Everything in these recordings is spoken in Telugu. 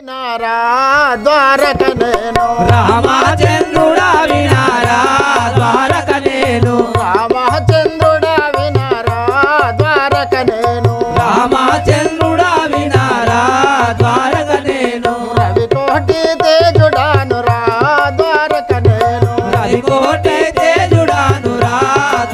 వినారా ద్వారక నేను రామచంద్రుడా వినారా ద్వారక నేను రామచంద్రుడా వినారా ద్వారక నేను రామచంద్రుడా వినారా ద్వారక నేను రవికోటి తేజుడాను రా ద్వారక నేను రవికోటి తేజుడాను రా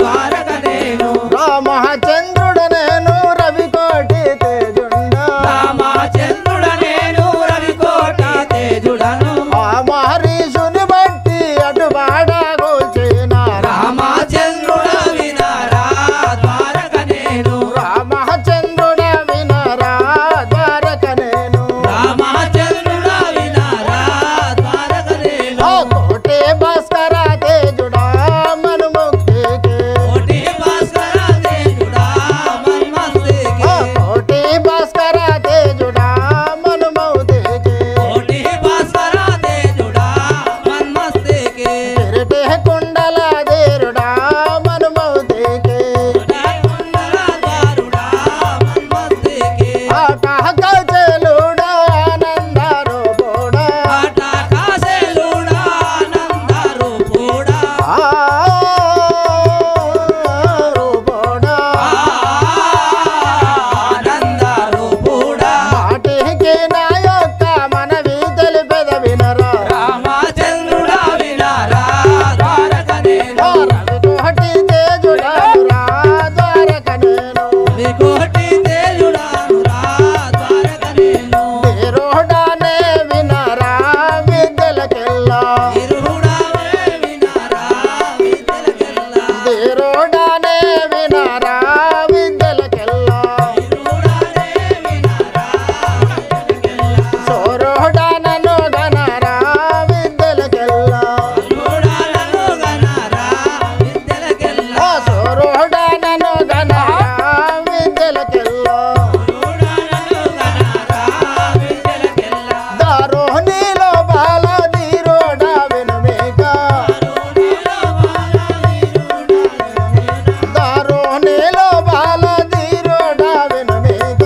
ద్వారక నేను రామచంద్రుడు నేను రవికోటి తేజుండా రామచంద్రుడ నేను రవికోటి తేజుడను ఆ మహరీషుని బట్టి అటుబాడ కూల్చినా రామచంద్రుడ వినారా ద్వారక నేను రామచంద్రుడ వినరా ద్వారక నేను రామచంద్రుడ వినారా ద్వారక నేను ఓ కోటి భాస్కర తేజుడా మను ముక్తికి కోటి భాస్కర తేజుడా మన్మస్తుకి ఓ కోటి భాస్కర తేజుడా మను మౌతికి కోటి భాస్కర తేజుడా మన్మస్తుకి తిరిటి కుండల దేరుడా మను మౌతికి కుండల దారుడా మన్మస్తుకి ఆకాక చెలుడా ఆనంద రూపుడా ఆట కాసేలుడా ఆనందరు కూడా రూపుడా ఆనందరు కూడా మాటికి నా యొక్క మనవి తెలిపెద వినరా రామచంద్రుడా వినారా ద్వారక నేను రవికోటి తేజుడాను రా ద్వారక నేను వికోటి తేజుడాను రా ద్వారక నేను దేరుడానే వినరా విద్యలకెల్లా ఇరుడావే వినారా విద్యలకెల్లా దేరుడానే వినరా విద్యలకెల్లా ఇరుడానే వినారా విద్యలకెల్లా సోరుడానను గనరా విద్యలకెల్లా ఇరుడాలను గనారా విద్యలకెల్లా ఓ సోరుడానను గనరా విద్యలకెల్లా ఇరుడాలను గనారా విద్యలకెల్లా దారో నీలో బాల ధీరోడా వినుమేక దారో నీలో బాల ధీరోడా వినుమేక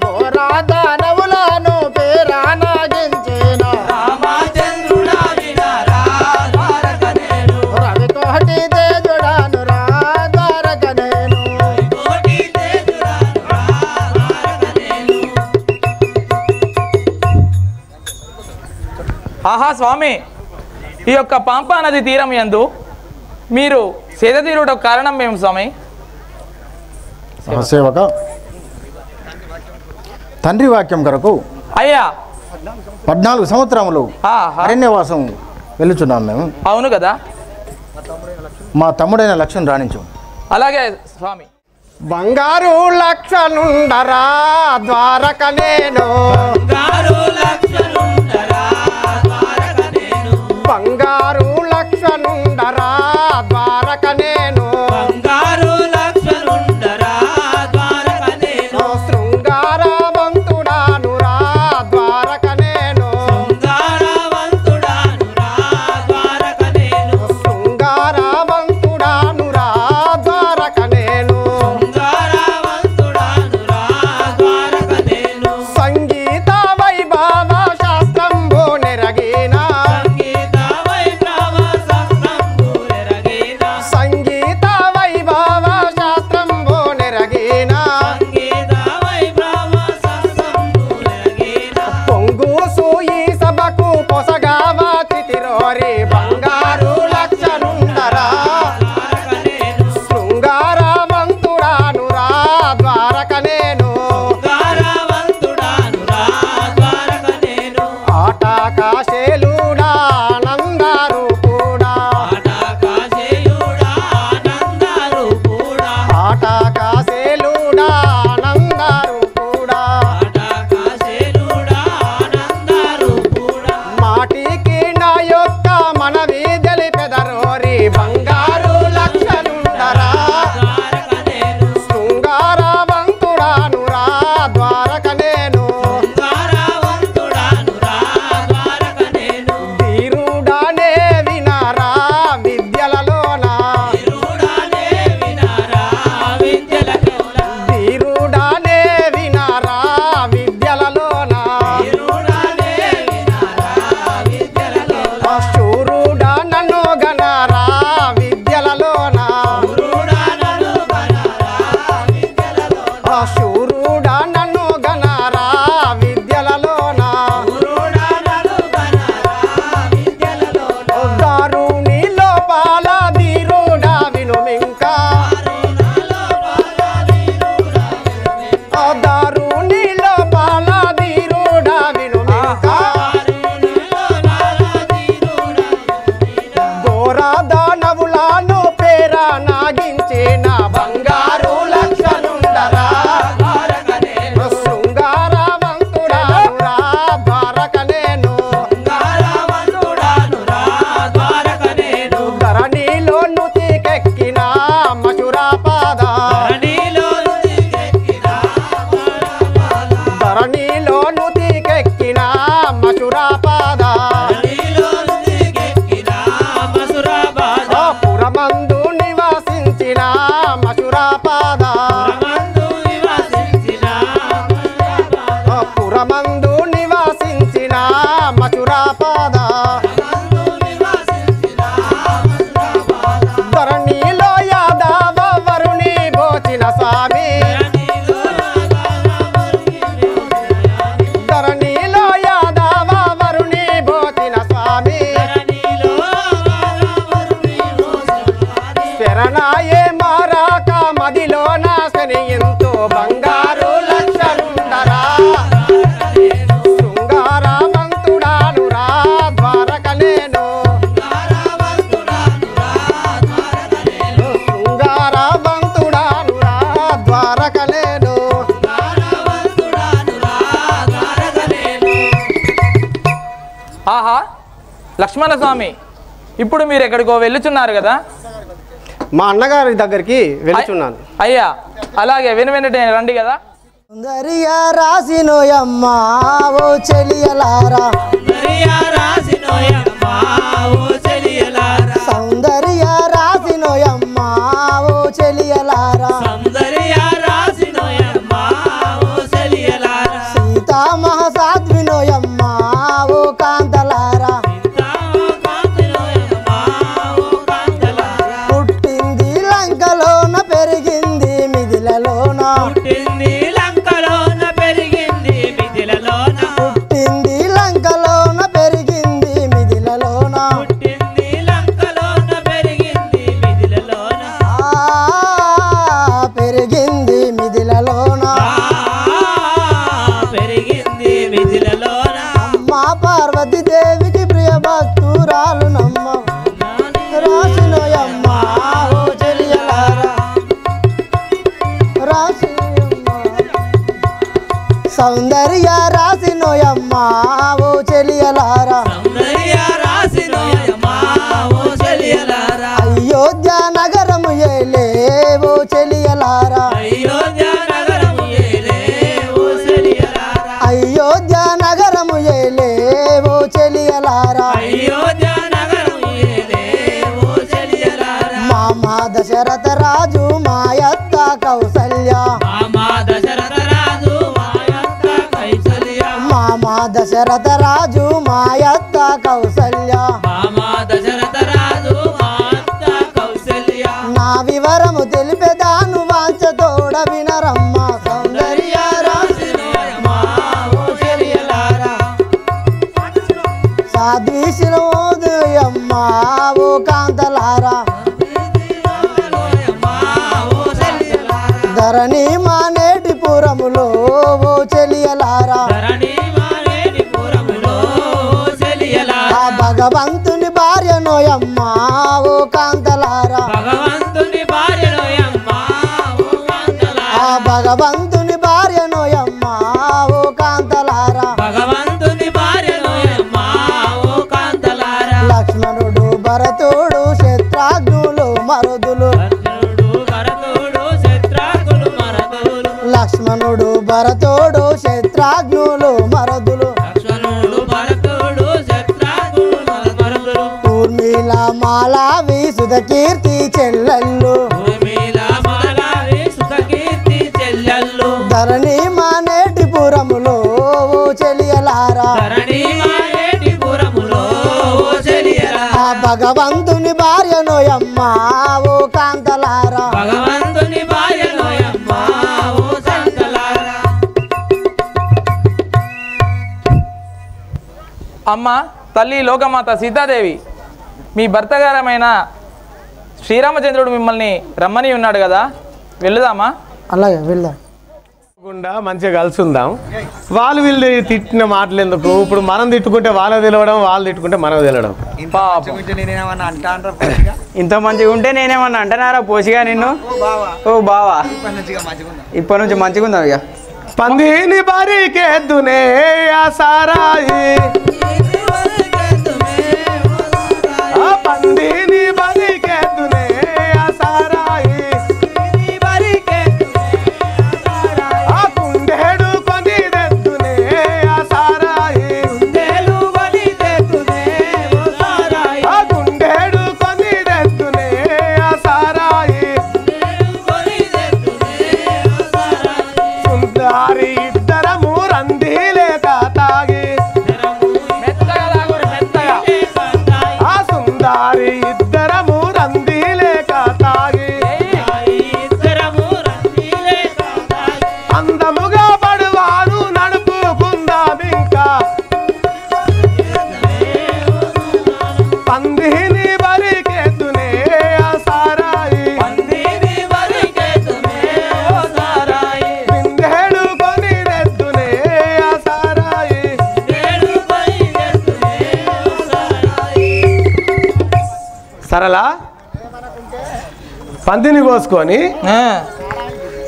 ఘోరా దానవులను పేరానాగించిన రామచంద్రుడా వినారా ద్వారక నేను రవికోటి తేజుడాను రా ద్వారక నేను కోటి తేజుడాను రా ద్వారక నేను ఆహా స్వామి, ఈ యొక్క పంపా నది తీరం యందు మీరు సేద తీరుట కారణం మేము స్వామి. సేవక తండ్రి వాక్యం కొరకు అయ్యా 14 సంవత్సరములు ఆహా, అరణ్యవాసం వెళ్ళుచున్నాం మేము. అవును కదా, మా తమ్ముడైన లక్ష్మణ్ రాణించు. అలాగే స్వామి. బంగారు లక్షణుండరా ద్వారక నేను గారు లక్షలుండరా ద్వారక నేను బంగారు లక్షణుండరా ద్వారక నేను బంగారు లక్షలుండరా ద్వారక నేను శృంగారవంతుడాను రా ద్వారక నేను శృంగారవంతుడాను రా ద్వారక నేను శృంగారవంతుడాను రా ద్వారక నేను శృంగారవంతుడాను రా ద్వారక నేను సంగీత వైభవ మధురాపాద పురమందు నివాసించిన మధురాపాద ధరణిలో యాదవ వరుణి భోచిన స్వామి ధరణిలో యాదవ వరుణి భోచిన స్వామి శరణాయే మారాక మదిలో నాశని ఎంతో బంగారు లక్షలుండరా శృంగారవంతుడానురా ద్వారకలేను శృంగారవంతుడానురా ద్వారకలేను ఆహా లక్ష్మణ స్వామి, ఇప్పుడు మీరు ఎక్కడికో వెళ్ళుచున్నారు కదా? మా అన్నగారి దగ్గరికి వెళ్తున్నాను. అయ్యా అలాగే వెనువెంటనే రండి కదా. సుందరియా రాసినోయమ్మ ఓ చెలియలారా సౌందర్య రాసినోయమ్మ ఓ చెలియలారా సీతా మహాసాధ్వినోయమ్మ ఓ కాంతలారా పుట్టింది లంకలోన పెరిగింది మిదిలలోన పుట్టింది లంకలోన పెరిగింది మిదిలలోన పెరిగింది మిదిలలోన అమ్మా పార్వతీ దేవికి ప్రియ భక్తురాలు నమ్మ రాసినోయమ్మ ఓ చెలియలారా సౌందర్య రాసినోయమ్మ ఓ చెలియలారా అయోధ్య నగరము ఏలే ఓ చెలియలారా అయోధ్య నగరము ఏలే ఓ చెలియలారా మామా దశరథ రాజు మాయత్త కౌసల్య మామా దశరథ రాజు మాయత్త కౌసల్య నా వివరము తెలిపెదాను వాంచతోడ వినరమ్మ సౌందర్య సాధీశిరోదయమ్మ ఓ కాంతలారా ధరణి మానేటి పురములో ఓ చెలియలారా ఆ భగవంతుని భార్య నోయమ్మ ఓ కాంతలారా ఆ భగవంతుని భార్య నోయమ్మ ఓ కాంతలారా లక్ష్మణుడు భరతుడు శత్రుఘ్నులు మరుదులు లక్ష్మణుడు భరతుడు శత్రుఘ్నులు మరుదులు ఊర్మిళ మాలావి సుధ కీర్తి చెల్లెళ్ళు ధరణి మానేటి పురములో ఓ చెలియలారా ఆ భగవంతుని భార్య నోయమ్మ ఓ కాంతలారా అమ్మ తల్లి లోకమాత సీతాదేవి, మీ భర్తగారమైన శ్రీరామచంద్రుడు మిమ్మల్ని రమ్మని ఉన్నాడు కదా, వెళ్దామా? అలాగే వెళ్దాం. మంచిగా కలిసి ఉందాం. వాళ్ళు వీళ్ళు తిట్టిన మాటలు ఎందుకు? ఇప్పుడు మనం తిట్టుకుంటే వాళ్ళకి తెలవడం, వాళ్ళు తిట్టుకుంటే మనకు తెలవడం. ఇంత మంచిగా ఉంటే నేనేమన్నా అంటున్నారా పోసిగా నిన్ను? ఓ బావా ఇప్పటి నుంచి మంచిగా ఉందాం. ఇక పందిని బరికెద్దునే ఆ సారాయి, ఆ పందిని బరికెద్దునే ఆ సారాయి, ఆ కుండేడు కొనిదెద్దునే ఆ సారాయి, ఆ కుండేడు కొనిదెద్దునే ఆ సారాయి, అందముగా పడువాను నడుపుకుందాం ఇంకా పందిని బరికెత్తునే ఆ సారాయి బిందెడు కొని రెత్తునే ఆ సారాయి సరళ పందిని కోసుకొని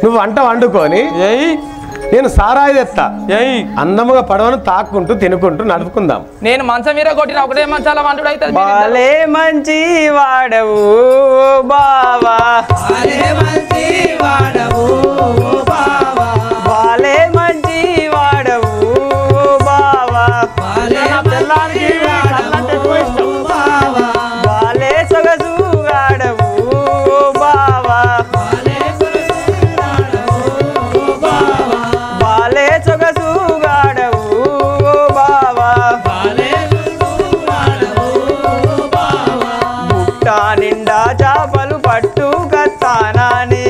నువ్వు వంట వండుకొని నేను సారాయి తెత్తా అందముగా పడవను తాక్కుంటూ తినుకుంటూ నడుపుకుందాం. నేను మంచం మీద కొట్టిన ఒకటే మంచాల వంటుడు అవుతుంది. బాలే మంచి వాడవు బావా బాలే మంచి వాడవు బావా బాలే మంచి వాడవు బావా బాలే మంచి వాడవు బావా బాలే సొగసు వాడవు బావా బాలే వాడవు బావా బాలే సొగసు వాడవు బావా బాలే వాడవు బావా బుట్ట నిండా చేపలు పట్టు కత్తానాని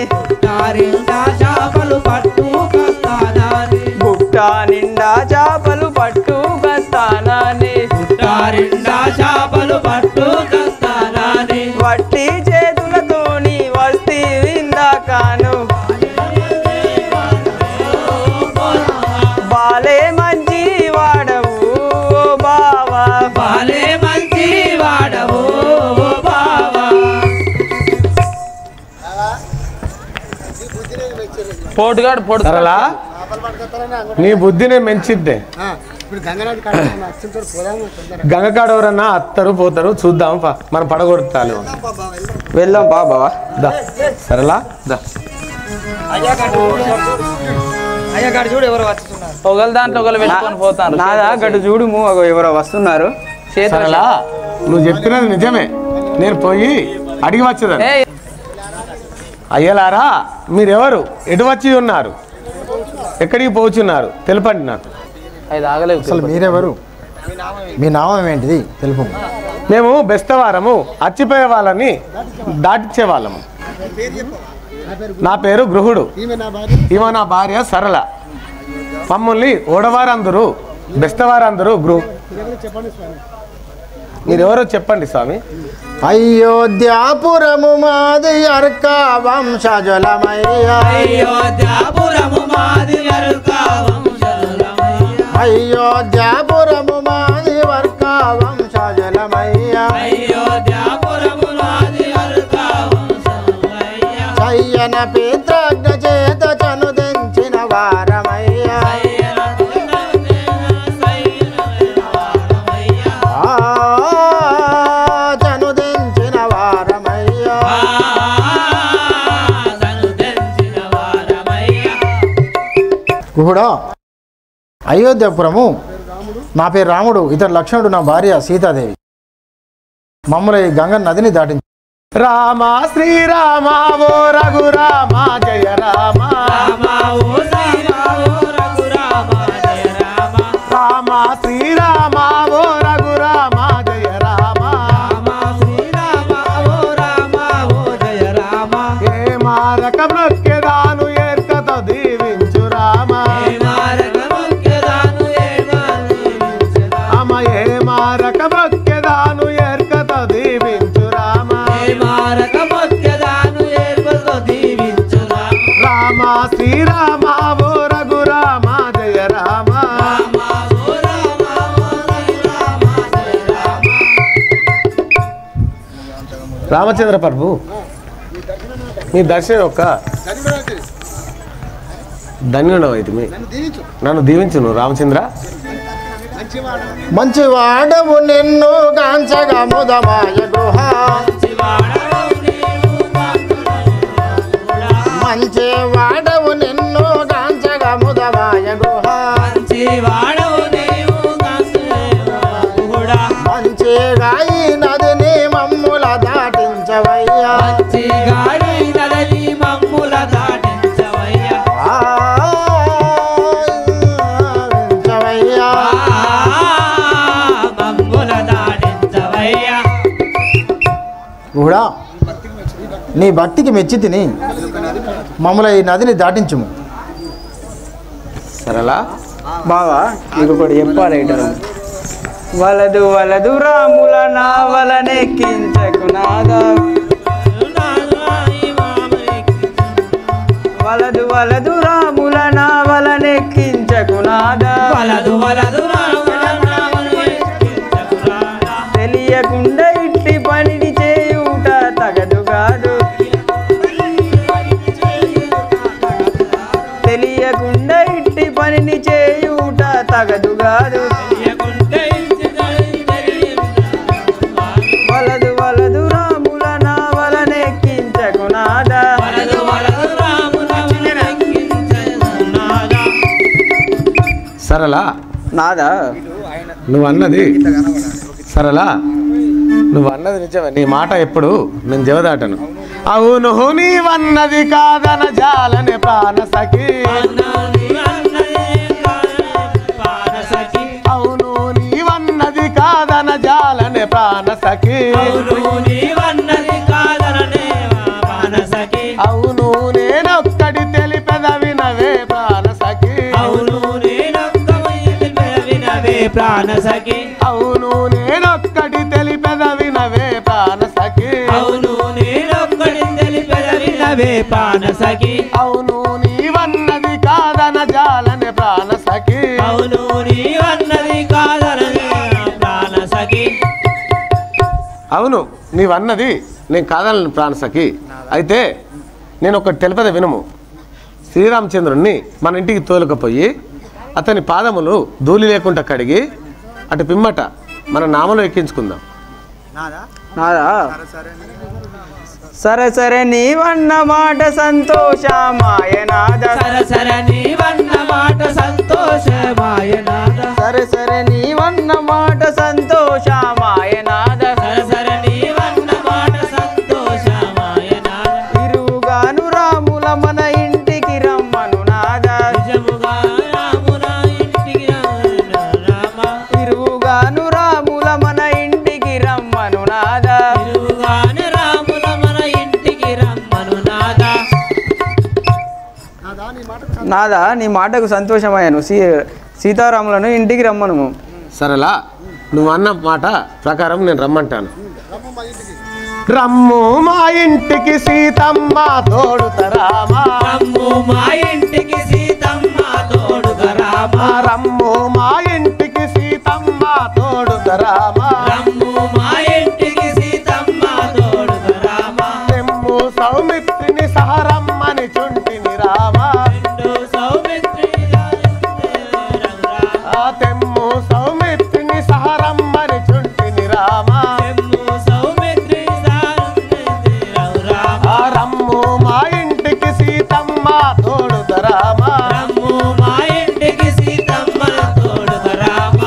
నారిందా చేపలు పట్టు కస్తానాని బుట్ట నిండా చేపలు పట్టు కత్తానాని నారిందా చేపలు పట్టు కస్తానాని వట్టి చేతులతోని వస్తి విందాకాను బాలే మంచి వాడవు బావా బాలే మంచి వాడవు బావా పోటుగాడు పొడు సరళ నీ బుద్ధినే మెంచిద్దే. గంగకాడ ఎవరన్నా అత్తరు పోతారు చూద్దాం పా మనం పడగొడతాను. వెళ్దాం బావా దా సరళ దా ఒకళ్ళ దాంట్లో ఒకళ్ళు పెట్టుకొని పోతాను. నాదా గటు చూడుము అగో ఎవరో వస్తున్నారు సరళ నువ్వు చెప్పినది నిజమే. నేను పోయి అడిగి వచ్చేదాన్ని. ఏయ్, అయ్యలారా మీరెవరు ఎటు వచ్చి ఉన్నారు ఎక్కడికి పోచున్నారు తెలుపండి నాకు. అది ఆగలేవు. అసలు మీరెవరు మీ నామం ఏంటిది తెలుపు మేము బెస్తవారము అచ్చిపోయే వాళ్ళని దాటించే వాళ్ళము. నా పేరు గృహుడు ఈమె నా భార్య సరళ. మమ్మల్ని ఓడవారందరూ బెస్తవారందరూ మీరెవరో చెప్పండి స్వామి. అయోధ్యాపురము మాది అర్క వంశజలమయ్యా అయోధ్యాపురము మాది అరుక వంశజలమయ్య అయోధ్యాపురము మాది వర్క వంశజలమయ్యా అయోధ్యాపురము మాది అరుక వంశజలమయ్య చయ్యన పిత్రాజ్ఞ చేత చనుదించిన వారమయ్యా ఆ, చనుదించిన వారమయ్యా కూడా అయోధ్యాపురము నా పేరు రాముడు ఇతడు లక్ష్మణుడు నా భార్య సీతాదేవి మమ్మల్ని గంగ నదిని దాటించి రామ శ్రీరామ ఓ రఘురామ జయ రామ రామ శ్రీరామ ఓ రఘురామ జయ రామ ఏ మారక మృక్కెదాను ఏర్కత దీవించు రామ అమ ఏ మారక మృక్కెదాను ఏర్కత దీవించు రామ రామ శ్రీరామ ఓ రఘురామ జయ రామ రామచంద్ర ప్రభు మీ దర్శనం యొక్క ధన్యుడవు అయితే నన్ను దీవించును రామచంద్ర. మంచి వాడవు నిన్ను కాంచగా ముదమాయ గుహ మంచి వాడవు నిన్ను కాంచగా ముదమాయ గుహ మంచిగా ఈ నదిని మమ్ముల దాటించవయ్యా ఆ, దాటించవయ్యా కూడా నీ భక్తికి మెచ్చి తిని మమ్మల్ని ఈ నదిని దాటించుము సరళ బావా నీకు ఒకటి చెప్పాలి ఇటరు వలదు వలదు రాముల నావలనెక్కించకు నాదా వలదు వలదు రాముల నావలనెక్కించకు నాదా వలదు వలదు రాముల నావలనెక్కించకు నాదా. తెలియకుండా ఇట్టి పనిని చేయుట తగదు కాదు తెలియకుండా ఇట్టి పనిని చేయుట తగదు కాదు వలదు వలదు రాముల నావలనెక్కించకు నాదా వలదు వలదు రాముల నావలనెక్కించకు నాదా. సరళ నాదా నువ్వు అన్నది సరళ నువ్వు అన్నది నిజమే. నీ మాట ఎప్పుడు నేను జవదాటను. అవును నీవన్నది కాదన జాలనే ప్రాణ సఖి. అవును నీవన్నది కాదన జాలనే ప్రాణ సఖి. అవును నేనొక్కడి తెలిపెద వినవే ప్రాణ సఖి. ప్రాణ సఖి అవును నేనొక్కడి తెలిపెద వినవే ప్రాణ సఖి. అవును నేనొక్కడి తెలిపెద వినవే ప్రాణ సఖి. అవును నీవన్నది కాదన జాలనే ప్రాణ సఖి. అవును నీవన్నది కాదననే ప్రాణ సఖి. అవును నీవన్నది నేను కాదనని ప్రాణ సఖి. అయితే నేను ఒకటి తెలిపద వినుము. శ్రీరామచంద్రుణ్ణి మన ఇంటికి తోలుకపోయి అతని పాదములు ధూళి లేకుండా కడిగి అటు పిమ్మట మన నామలో ఎక్కించుకుందాం. నాదా సరే సరే నీవన్న మాట సంతోషమాయ నాదా సరసర నీవన్న మాట సంతోషమాయ నాద. సరే సరే నీవన్న మాట సంతోషమాయ నాదా సరసర నీవన్న మాట సంతోషమాయ నాద. ఇరుగాను రాముల మన ఇంటికి రమ్మను నాదా నిజముగా రాముల ఇంటికి రామ. ఇరుగాను రాముల మన ఇంటికి రమ్మను నాదా తిరుగుగానే రాముల మన ఇంటికి రమ్మను నాద. నాదా నీ మాటకు సంతోషమయ్యాను సీతారాములను ఇంటికి రమ్మను సరేలా నువ్వు అన్న మాట ప్రకారం నేను రమ్మంటాను. రమ్ము మా ఇంటికి సీతమ్మ తోడుతరామా. రమ్ము మా ఇంటికి సీతమ్మ తోడుగా రామ. రమ్ము మా ఇంటికి సీతమ్మ తోడుతరామా. రమ్ము మా ఇంటికి సీతమ్మ తోడుగా రామ. తెమ్ము సౌమిత్రిని సహరమ్మని చుంటిని రామా. రెండు సౌమిత్రి ఆ తెమ్ము సౌమిత్రిని సహరమ్మని చుంటిని రామా. తెమ్ము సౌమిత్రి రామ. ఆ రమ్ము మా ఇంటికి సీతమ్మ తోడుతరామా. రమ్ము మా ఇంటికి సీతమ్మ తోడుగా రామ.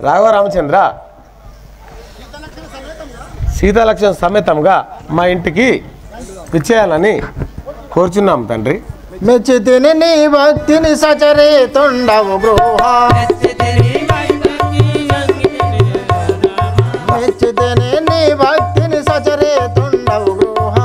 రాఘవ రామచంద్ర సీతాలక్ష్మణ సమేతంగా మా ఇంటికి విచ్చేయాలని కోరుచున్నాం తండ్రి. మెచ్చితిని నీ భక్తిని సచరే తొండవు గృహ. మెచ్చితిని నీ భక్తిని సచరే తొండవు గృహ.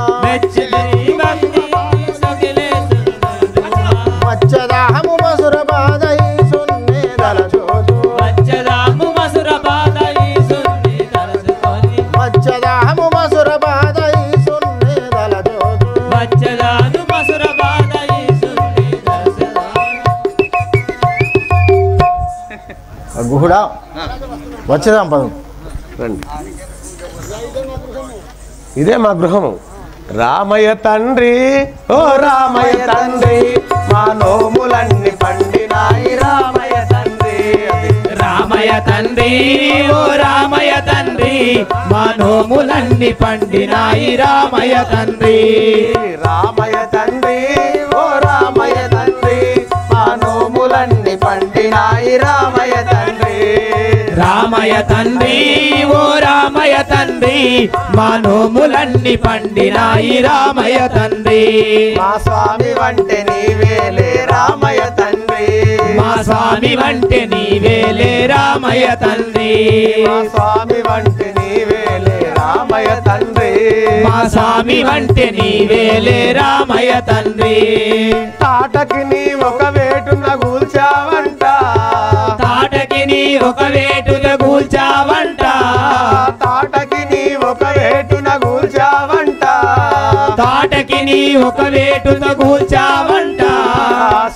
మచ్చదాహము మసుర బాధై సున్నేదల చోటు. మచ్చదాహము మసుర బాధై సున్నేదల చోటు. గుహుడా వచ్చేదాం పదం. రండి, ఇదే మా గృహము. రామయ్య తండ్రి ఓ రామయ్య తండ్రి మా నోములన్నీ పండినాయి రామయ్య తండ్రి. రామయ్య తండ్రి ఓ రామయ్య తండ్రి మా నోములన్నీ పండినాయి రామయ్య తండ్రి. రామయ్య తండ్రి ఓ రామయ్య తండ్రి మా నోములన్నీ పండినాయి రామయ్య తండ్రి. రామయ్య తండ్రి ఓ రామయ్య తండ్రి మా నోములన్నీ పండినాయి రామయ్య తండ్రి. మా స్వామి వంటే నీవేలే రామయ్య తండ్రి. మా స్వామి వంటి నీవేలే రామయ్య తండ్రి మా స్వామి వంటి నీవేలే రామయ్య తండ్రి మా స్వామి వంటి నీవేలే రామయ్య తండ్రి తాటకి నీ ఒక వేటున కూల్చావంట తాటకి నీ ఒక వేటున కూల్చావంట తాటకి నీ ఒక వేటున కూల్చావంట తాటకి నీ ఒక వేటున కూల్చావంట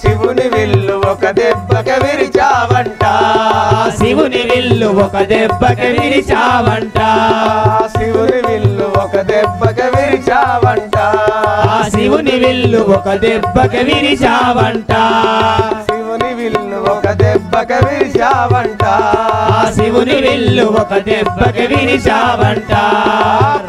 శివుని విల్లు ఒక దెబ్బకి విరిచావంట శివుని విల్లు ఒక దెబ్బకి విరిచావంట శివుని విల్లు ఒక దెబ్బకి విరిచావంట శివుని విల్లు ఒక దెబ్బకి విరిచావంట శివుని విల్లు ఒక దెబ్బకి విరిచావంట శివుని విల్లు ఒక దెబ్బకి విరిచావంట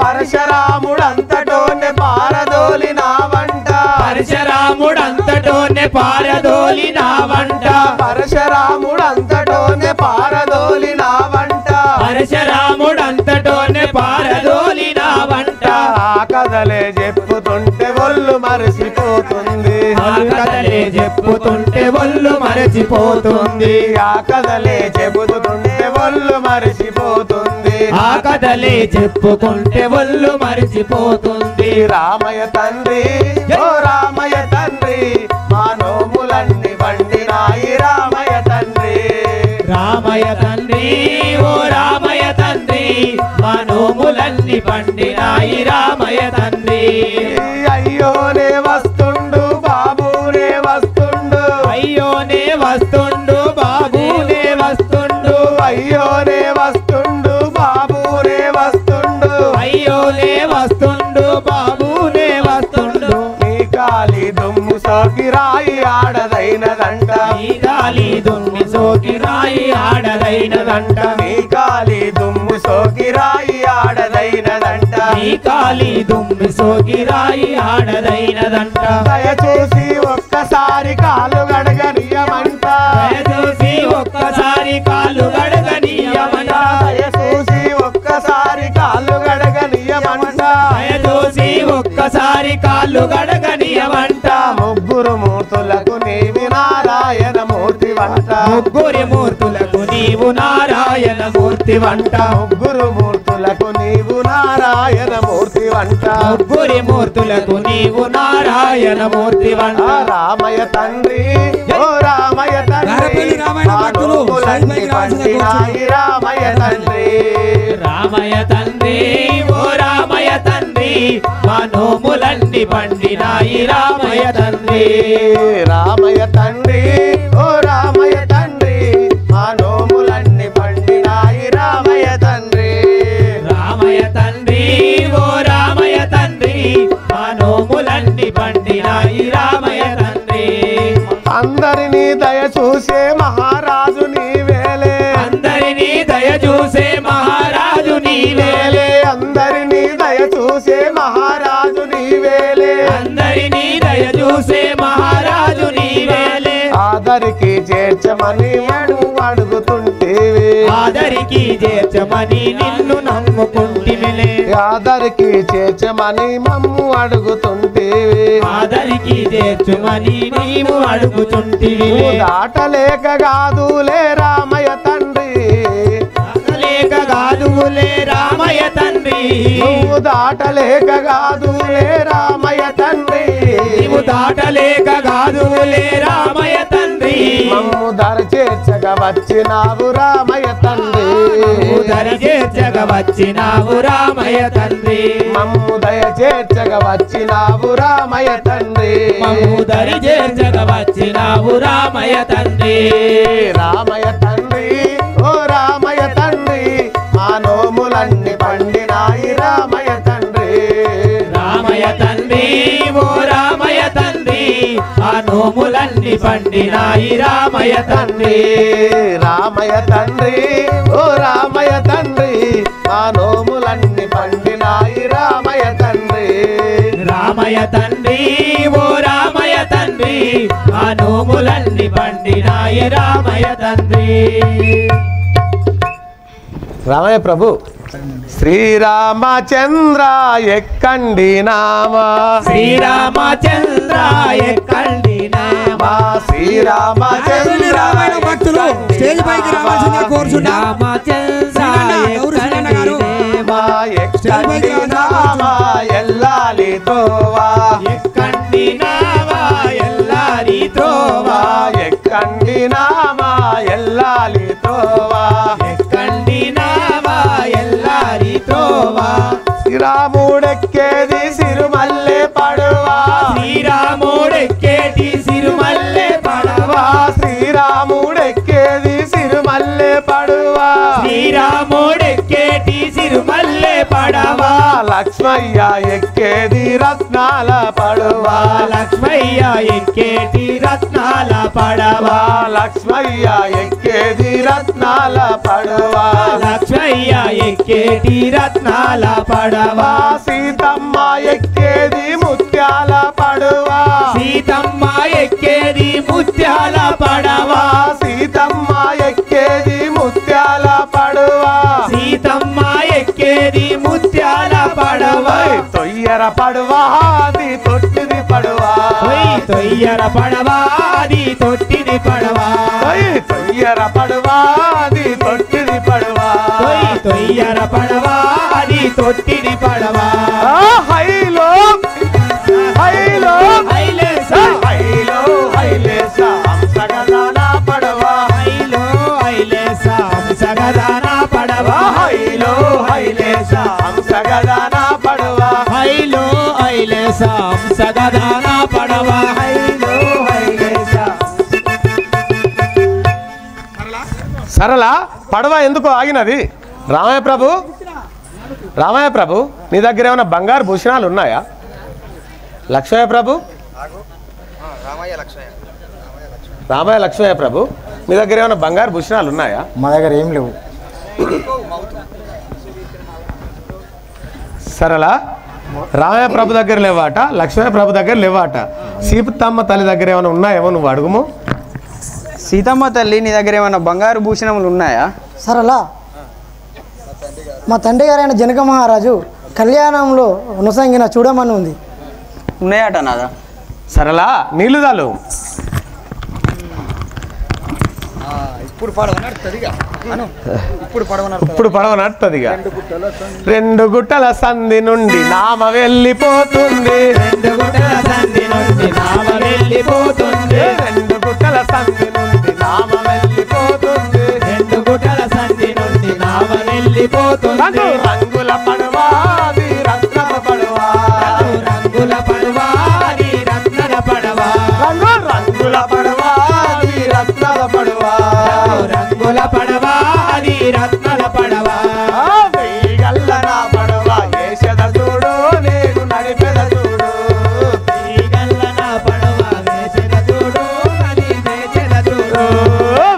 పరశురాముడంతటోనే పారదోలినావంట పరశురాముడంతటోనే పారదోలినావంట పరశురాముడంతటోనే పారదోలినావంట పరశురాముడంతటోనే పారదోలినావంట ఆ కథలే చెప్పుతుంటే ఒళ్ళు మరిసిపోతుంది ఆ కథలే చెప్పుతుంటే ఒళ్ళు మరచిపోతుంది ఆ కథలే చెబుతుంటే ఒళ్ళు మరిసిపోతుంది ఆ కథలే చెప్పుకుంటే ఒళ్ళు మరచిపోతుంది రామయ్య తండ్రి ఓ రామయ్య తండ్రి మా నోములన్నీ బండినాయి రామయ్య తండ్రి రామయ్య తండ్రి ఓ రామయ్య తండ్రి మా నోములన్నీ పండినాయి రామయ్య తండ్రి అయ్యోనే వస్తుండు బాబునే వస్తుండు అయ్యోనే వస్తుండు బాబునే వస్తుండు అయ్యోనే వస్తుండు బాబునే వస్తుండు అయ్యోనే వస్తుండు బాబునే వస్తుండు నీ కాలి దుమ్ము సోకి రాయి ఆడదైనదంట ఈ గాలి దుమ్మి సోకి రాయి ఆడదైనదంట నీ కాలి దుమ్ము సోకి రాయి ఆడదైనదంట ఈ గాలి దుమ్మి సోకి రాయి ఆడదైనదంట దయచేసి ఒక్కసారి కాలు గడగనియమంట దయచేసి ఒక్కసారి కాళ్ళు గడగనీయమంట దయచేసి ఒక్కసారి కాలు గడగనియమంట దయచేసి ఒక్కసారి కాళ్ళు గడగనీయమంట ముగ్గురు మూర్తులకు నీవి నారాయణ మూర్తి వంట ముగ్గురి మూర్తులకు నీవు నారాయణ మూర్తి వంట ముగ్గురు మూర్తులకు నీవు నారాయణ మూర్తి వంట ముగ్గురి మూర్తులకు నీవు నారాయణ మూర్తి వంట రామయ్య తండ్రి ఓ రామయ్య తండ్రి మా నోములన్నీ పండినాయి రామయ్య తండ్రి రామయ్య తండ్రి ఓ రామయ్య తండ్రి మా నోములన్నీ పండినాయి రామయ్య తండ్రి రామయ్య తండ్రి ఓ రామయ్య తండ్రి మా నోములన్నీ పండినాయి రామయ్య తండ్రి రామయ్య తండ్రి ఓ రామయ్య తండ్రి మా నోములన్నీ పండినాయి రామయ్య తండ్రి అందరినీ దయ చూసే మహారాజు నీవేలే అందరినీ దయ చూసే మహారాజు నీవేలే అందరినీ దయ చూసే మహారాజు నీవేలే అందరినీ దయ చూసే మహారాజు నీవేలే ఆదరికి చేర్చమని అడుగుతుంటేవి ఆదరికి చేర్చమని నిన్ను నమ్ముకుంటిమిలే ఆదరికి చేర్చమని మమ్ము అడుగుతుంటేవి ఆదరికి చేర్చుమని నీవు అడుగుచుంటివి నువ్వు దాటలేక కాదులే రామయ్య తండ్రి లేక కాదులే రామయ్య తండ్రి నువ్వు దాటలేక కాదులే రామయ్య తండ్రి నీవు దాటలేక కాదులే రామయ్య తండ్రి మమ్ము దర చేర్చగా వచ్చినావు రామయ్య తండ్రి దరి చేర్చగ వచ్చినావు రామయ్య తండ్రి మమ్ము దయ చేర్చగా వచ్చినావు రామయ్య తండ్రి మమ్ము దరి చేర్చగ వచ్చినావు రామయ్య తండ్రి రామయ్య తండ్రి ఓ రామయ్య తండ్రి మా నోములన్నీ పండినాయి రామయ్య తండ్రి రామయ్య తండ్రి ఓ రామయ్య తండ్రి ఆ నోములన్నీ పండినాయి రామయ్య తండ్రి రామయ్య తండ్రి ఓ రామయ్య తండ్రి మా నోములన్నీ పండినాయి రామయ్య తండ్రి రామయ్య తండ్రి ఓ రామయ్య తండ్రి ఆ నోములన్నీ పండినాయి రామయ్య తండ్రి రామయ్య ప్రభు శ్రీరామచంద్ర ఎక్కండి నామా శ్రీరామచంద్ర ఎక్కండి నామా శ్రీరామచంద్ర స్టేజ్ పైకి రావాల్సిందిగా కోరుచున్నా శ్రీరాముడెక్కేది సిరుమల్లె పడవా శ్రీరాముడెక్కేటి సిరుమల్లె పడవా శ్రీరాముడెక్కేది సిరుమల్లె పడవా శ్రీరాముడెక్కేటి సిరుమల్లె పడవా లక్ష్మయ్య ఎక్కేది రత్నాల పడవా లక్ష్మయ్య ఎక్కేటి రత్నాల పడవా లక్ష్మయ్య ఎక్కేది రత్నాల పడవా లక్ష్మయ్య ఎక్కేటి రత్నాల పడవా సీతమ్మ ఎక్కేది ముత్యాల పడవా సీతమ్మ ఎక్కేది ముత్యాల పడవా సీతమ్మ ఎక్కేది ముత్యాల పడవా సీతమ్మ ఎక్కేది ముత్యాల పడవా తొయ్యర పడవా అది తొట్టిది పడవా తొయ్యర పడవా అది తొట్టిది పడవా తొయ్యర పడవా అది తొట్టిది పడవా తొయ్యర పడవా అది తొట్టిది పడవా హైలో హైలో హైలేస హైలో హైలేస హంసగదాన పడవా హైలో హైలేస హంసగదాన పడవా హైలో హైలేస హంసగదాన పడవా హైలో హైలేస హంసగదాన పడవా హైలో హైలేస సరళ పడవ ఎందుకు ఆగినది? రామయ్య ప్రభు, రామయ్య ప్రభు, నీ దగ్గర ఏమైనా బంగారు భూషణాలు ఉన్నాయా? లక్ష్మయ్య ప్రభు, రామయ్య లక్ష్మయ్య ప్రభు, మీ దగ్గర ఏమైనా బంగారు భూషణాలు ఉన్నాయా? మా దగ్గర ఏం లేవు. సరళ రామయ్య ప్రభు దగ్గర లేవాట, లక్ష్మయ్య ప్రభు దగ్గర లేవాట. సీతమ్మ తల్లి దగ్గర ఏమైనా ఉన్నాయేమో నువ్వు అడుగుము. సీతమ్మ తల్లి నీ దగ్గర ఏమైనా బంగారు భూషణములు ఉన్నాయా? సరళ, మా తండ్రి గారైన జనక మహారాజు కళ్యాణంలో నుసంగిన చూడమని ఉంది. ఉన్నాయట నాదా? సరళ నీళ్ళు దాలు. ఇప్పుడు పడవ నడుతుందిగా. రెండు గుట్టల సంధి నుండి నామ వెళ్ళిపోతుంది. రెండు గుట్టల సంధి నుండి నామ వెళ్ళిపోతుంది. రెండు గుట్టల సంధి నుండి నామ వెళ్ళిపోతుంది. రెండు గుట్టల సంధి నుండి నామ వెళ్ళిపోతుంది. రంగుల పడవాది రత్నమ పడవా, రంగుల పడవాది రత్నల పడవా, రంగుల పడవాది రత్నమ పడవా, రంగుల పడవాది రత్నల పడవా. గల్ల నా పడవా ఏషద చూడు నేను నడిపెద చూడు. గల్ల నా పడవ వేసెద చూడు అది వేసెద చూడు.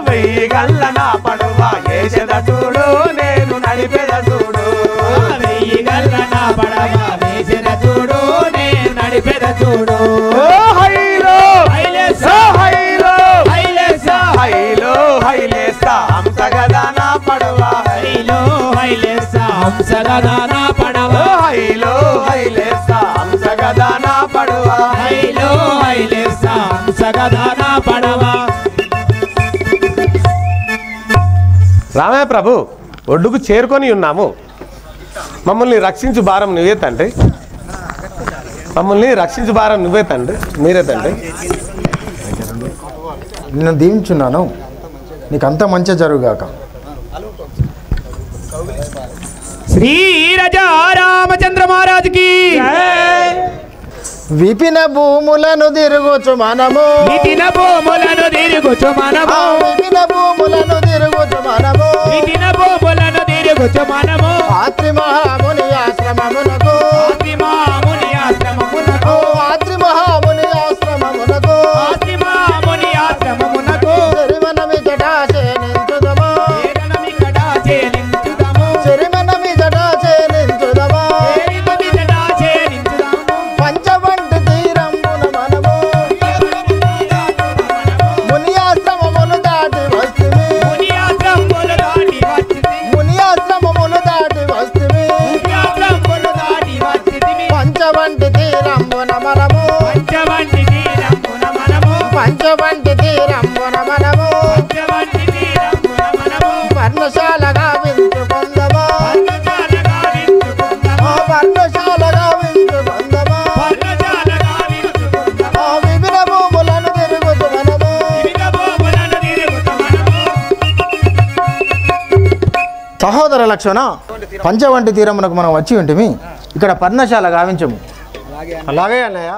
వెయ్యి గల్ల నా పడవా ఏషద చూడు నేను నడిపెద చూడు. వెయ్యి గల్ల నా పడవ వేసెద చూడు నేను నడిపెద చూడు. హైలో హైలేస హైలో హైలేస హైలో హైలేస హంసగదాన పడవా. హైలో హైలేస హంసగదాన పడవ. హైలో హైలేస హంసగదాన పడవా. హైలో హైలేస హంసగదాన పడవ. రామయ్య ప్రభు, ఒడ్డుకు చేరుకొని ఉన్నాము. మమ్మల్ని రక్షించు భారం నువ్వే తండ్రి. మమ్మల్ని రక్షించు భారం నువ్వే తండ్రి, మీరే తండ్రి. నిన్ను దీవించున్నాను, నీకు అంత మంచి జరుగుగాక. శ్రీ రాజా రామచంద్ర మహారాజుకి విపిన భూములను తిరుగుచు మనము, విపిన భూములను తిరుగుచు మనము, విపిన భూములను తిరుగుచు మనము, విపిన భూములను తిరుగుచు మనము. ఆత్రి మహాముని ఆశ్రమమునకు, ఆత్రి మహాముని ఆశ్రమమునకు, ఆత్రి మహాముని ఆశ్రమమునకు, ఆత్రి మహాముని ఆశ్రమమునకు. చెరిమనమి జటాచేనించుదము, ఏడనమి కడా చేలించుదము, చెరిమనమి జటాచేనించుదము, ఏడనమి కడా చేలించుదము. పంచవంటి తీరమున మనము, ముని ఆశ్రమమును దాటి వస్తుమి, ముని ఆశ్రమములు దాటి వచ్చింది, ముని ఆశ్రమమును దాటి వస్తుమి, ముని సహోదర లక్ష్మణ పంచవంటి తీరమునకు మనం వచ్చి ఉంటిమి. ఇక్కడ పర్ణశాల గావించము. అలాగే అన్నయ్య.